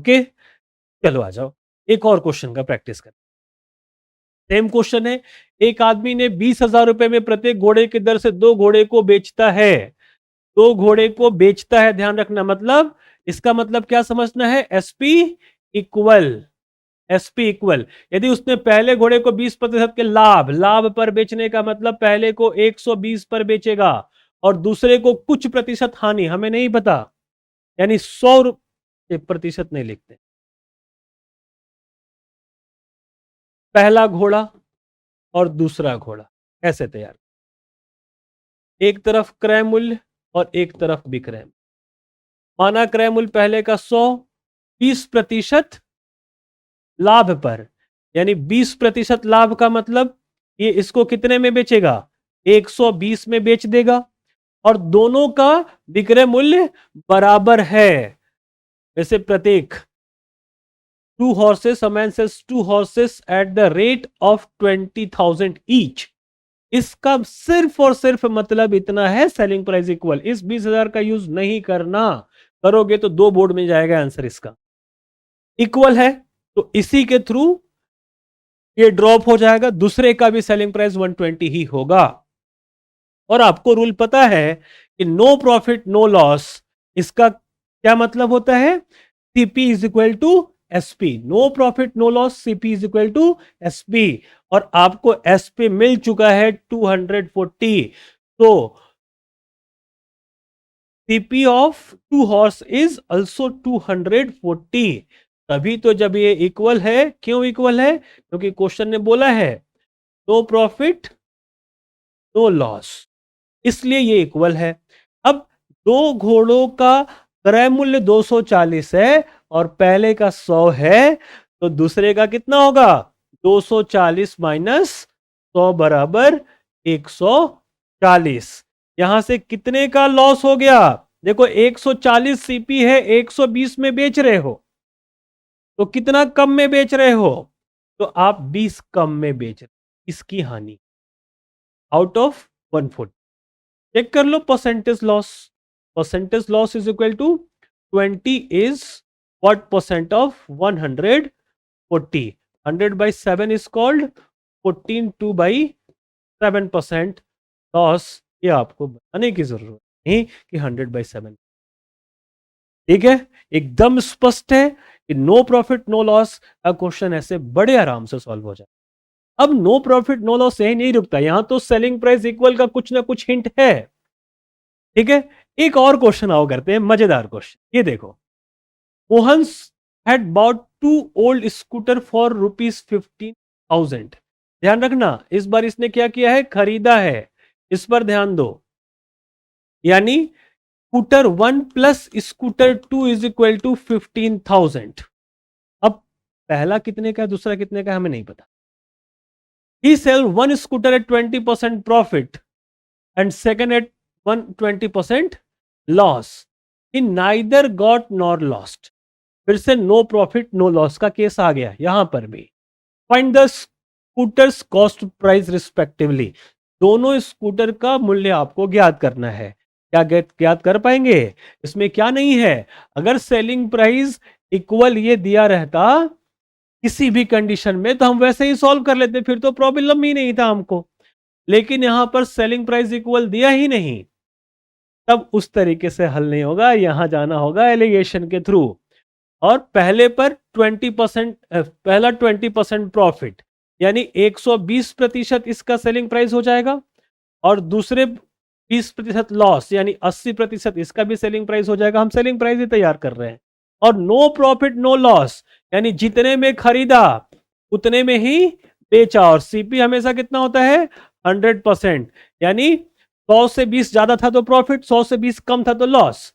Okay, चलो आ जाओ एक और क्वेश्चन का प्रैक्टिस करें। सेम क्वेश्चन है, एक आदमी ने 20,000 रुपए में प्रत्येक घोड़े की दर से 2 घोड़े को बेचता है। 2 घोड़े को बेचता है, ध्यान रखना, मतलब इसका मतलब क्या समझना है, एसपी इक्वल, एसपी इक्वल। यदि उसने पहले घोड़े को 20% के लाभ पर बेचने का मतलब पहले को 120 पर बेचेगा और दूसरे को कुछ प्रतिशत हानि, हमें नहीं पता, यानी 100% नहीं लिखते। पहला घोड़ा और दूसरा घोड़ा ऐसे तैयार, एक तरफ क्रय मूल्य और एक तरफ विक्रय। माना क्रय मूल्य पहले का 100, 20% लाभ पर, यानी 20% लाभ का मतलब ये इसको कितने में बेचेगा, 120 में बेच देगा, और दोनों का विक्रय मूल्य बराबर है। वैसे प्रत्येक 2 horses, a man sells 2 horses at the rate of 20,000 each। इसका सिर्फ और सिर्फ मतलब इतना है, सेलिंग प्राइस इक्वल। इस 20,000 का यूज नहीं करना, करोगे तो 2 बोर्ड में जाएगा आंसर। इसका इक्वल है तो इसी के थ्रू ये ड्रॉप हो जाएगा, दूसरे का भी सेलिंग प्राइस 120 ही होगा। और आपको रूल पता है कि नो प्रॉफिट नो लॉस, इसका क्या मतलब होता है, CP is equal to SP. No profit no loss, CP is equal to SP. और आपको एसपी मिल चुका है 240, तो CP of 2 horse is also 240। तभी तो जब ये इक्वल है, क्यों इक्वल है, क्योंकि क्वेश्चन ने बोला है नो प्रॉफिट नो लॉस, इसलिए ये इक्वल है। अब 2 घोड़ों का क्रय मूल्य 240 है और पहले का 100 है, तो दूसरे का कितना होगा, 240 माइनस 100 बराबर 140। यहां से कितने का लॉस हो गया, देखो 140 सीपी है, 120 में बेच रहे हो, तो कितना कम में बेच रहे हो, तो आप 20 कम में बेच रहे हो, इसकी हानि आउट ऑफ 140। चेक कर लो percentage loss. Percentage loss is equal to 20 is what percent of 140। 100 by 7 is called 14/2/7% loss. ये आपको बताने की जरूरत नहीं कि 100/7। ठीक है, एकदम स्पष्ट है कि नो प्रॉफिट नो लॉस का क्वेश्चन ऐसे बड़े आराम से सॉल्व हो जाए। अब नो प्रॉफिट नो लॉस यही नहीं रुकता, यहां तो सेलिंग प्राइस इक्वल का कुछ ना कुछ हिंट है। ठीक है, एक और क्वेश्चन आओ करते हैं, मजेदार क्वेश्चन। ये देखो, Mohan had bought 2 old scooter for ₹15,000। ध्यान रखना, इस बार इसने क्या किया है, खरीदा है, इस पर ध्यान दो। यानी scooter 1 plus scooter 2 is equal to 15,000। अब पहला कितने का, दूसरा कितने का, हमें नहीं पता। He sell one scooter at 20% profit and second at 120% loss. He neither got nor lost. फिर से नो प्रॉफिट नो लॉस का केस आ गया यहां पर भी। Find the scooters cost price respectively. दोनों स्कूटर का मूल्य आपको ज्ञात करना है। क्या ज्ञात कर पाएंगे, इसमें क्या नहीं है, अगर सेलिंग प्राइस इक्वल ये दिया रहता किसी भी कंडीशन में तो हम वैसे ही सॉल्व कर लेते, फिर तो प्रॉब्लम ही नहीं था हमको। लेकिन यहां पर सेलिंग प्राइस इक्वल दिया ही नहीं, तब उस तरीके से हल नहीं होगा, यहां जाना होगा एलिगेशन के थ्रू। और पहले पर 20%, पहला 20% प्रॉफिट यानी 120% इसका सेलिंग प्राइस हो जाएगा, और दूसरे 20% लॉस यानी 80% इसका भी सेलिंग प्राइस हो जाएगा। हम सेलिंग प्राइस ही तैयार कर रहे हैं। और नो प्रॉफिट नो लॉस यानी जितने में खरीदा उतने में ही बेचा, और सीपी हमेशा कितना होता है, 100%। यानी 100 से 20 ज्यादा था तो प्रॉफिट, 100 से 20 कम था तो लॉस।